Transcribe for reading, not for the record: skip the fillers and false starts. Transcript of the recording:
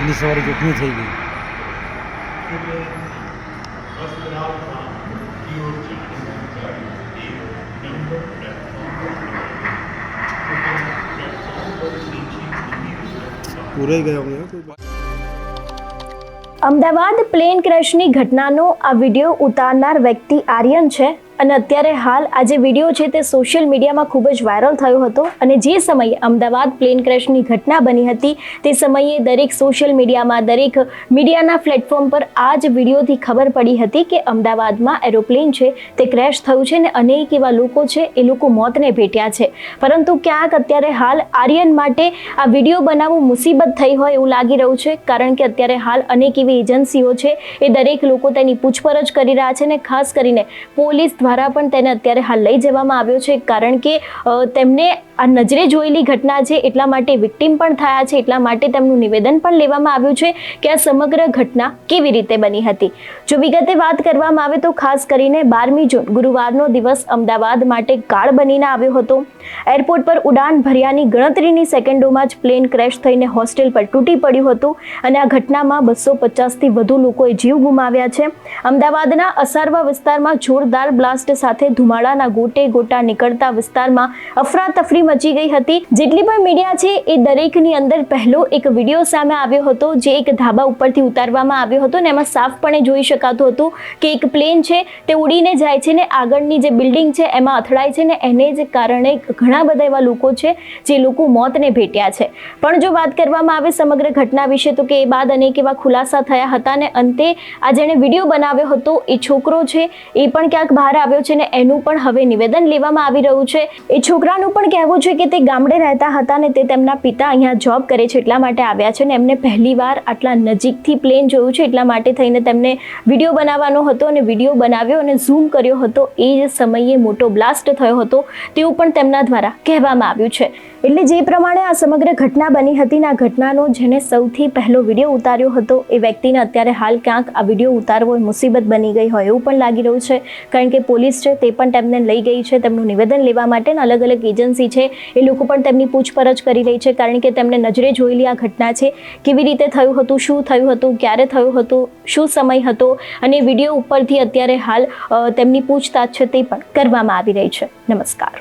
આજની સવારે જોખમી થઈ ગઈ. પૂરાઈ ગયા અમે. અમદાવાદ પ્લેન ક્રેશની ઘટનાનો આ વિડીયો ઉતારનાર વ્યક્તિ આર્યન છે અને અત્યારે હાલ આ જે વિડીયો છે તે સોશિયલ મીડિયામાં ખૂબ જ વાયરલ થયો હતો અને જે સમયે અમદાવાદ પ્લેન ક્રેશની ઘટના બની હતી તે સમયે દરેક સોશિયલ મીડિયામાં દરેક મીડિયાના પ્લેટફોર્મ પર આ જ વિડીયોથી ખબર પડી હતી કે અમદાવાદમાં એરોપ્લેન છે તે ક્રેશ થયું છે અને અનેક એવા લોકો છે એ લોકો મોતને ભેટ્યા છે. પરંતુ ક્યાંક અત્યારે હાલ આર્યન માટે આ વિડીયો બનાવવું મુસીબત થઈ હોય એવું લાગી રહ્યું છે, કારણ કે અત્યારે હાલ અનેક એવી એજન્સીઓ છે એ દરેક લોકો તેની પૂછપરછ કરી રહ્યા છે અને ખાસ કરીને પોલીસ દ્વારા પણ તેને અત્યારે હાલ લઈ જવામાં આવ્યો છે, કારણ કે તેમને આ નજરે જોયેલી ઘટના છે એટલા માટે વિક્ટિમ પણ થયા છે, એટલા માટે તેમનું નિવેદન પણ લેવામાં આવ્યું છે કે આ સમગ્ર ઘટના કેવી રીતે બની હતી. જો વિગતે વાત કરવામાં આવે તો ખાસ કરીને 12મી જૂન ગુરુવારનો દિવસ અમદાવાદ માટે કાળ બનીને આવ્યો હતો. એરપોર્ટ પર ઉડાન ભર્યાની ગણતરીની સેકન્ડોમાં જ પ્લેન ક્રેશ થઈને હોસ્ટેલ પર તૂટી પડ્યું હતું અને આ ઘટનામાં 250થી વધુ લોકોએ જીવ ગુમાવ્યા છે. અમદાવાદના અસારવા વિસ્તારમાં જોરદાર બ્લાસ્ટ સાથે ધુમાડાના ગોટે ગોટા નીકળતા વિસ્તારમાં અફરાતફરી મચી ગઈ હતી. જેટલી પણ મીડિયા છે એ દરેકની અંદર પહેલો એક વિડીયો સામે આવ્યો હતો જે એક ધાબા ઉપરથી ઉતારવામાં આવ્યો હતો ને એમાં સાફપણે જોઈ શકાતું હતું કે એક પ્લેન છે તે ઉડીને જાય છે ને આગળની જે બિલ્ડિંગ છે એમાં અથડાય છે ને એને જ કારણે ઘણા બધા એવા લોકો છે જે લોકો મોતને ભેટ્યા છે. પણ જો વાત કરવામાં આવે સમગ્ર ઘટના વિશે તો કે એ બાદ અનેક એવા ખુલાસા થયા હતા ને અંતે આ જેણે વિડીયો બનાવ્યો હતો એ છોકરો છે એ પણ ક્યાંક બહાર આવ્યો છે ને એનું પણ હવે નિવેદન લેવામાં આવી રહ્યું છે. એ છોકરાનું પણ કહેવું છે કે તે ગામડે રહેતા હતા ને તે તેમના પિતા અહીંયા જોબ કરે છે એટલા માટે આવ્યા છે ને એમને પહેલીવાર આટલા નજીકથી પ્લેન જોયું છે એટલા માટે થઈને તેમને વિડીયો બનાવવાનો હતો અને વિડીયો બનાવ્યો અને ઝૂમ કર્યો હતો. એ જ સમયે મોટો બ્લાસ્ટ થયો હતો તેવું પણ તેમના દ્વારા કહેવામાં આવ્યું છે. એટલે જે પ્રમાણે આ સમગ્ર ઘટના બની હતી ને આ ઘટનાનો જેને સૌથી પહેલો વિડીયો ઉતાર્યો હતો એ વ્યક્તિને અત્યારે હાલ ક્યાંક આ વિડીયો ઉતારવો એ મુસીબત બની ગઈ હોય એવું પણ લાગી રહ્યું છે, કારણ કે પોલીસ છે તે પણ તેમને લઈ ગઈ છે તેમનું નિવેદન લેવા માટે. અલગ અલગ એજન્સી છે એ લોકો પણ તેમની પૂછપરછ કરી રહી છે, કારણ કે તેમને નજરે જોયેલી આ ઘટના છે કેવી રીતે થયું હતું, શું થયું હતું, ક્યારે થયું હતું, શું સમય હતો અને વિડીયો ઉપરથી અત્યારે હાલ તેમની પૂછતાછ છે તે પણ કરવામાં આવી રહી છે. નમસ્કાર.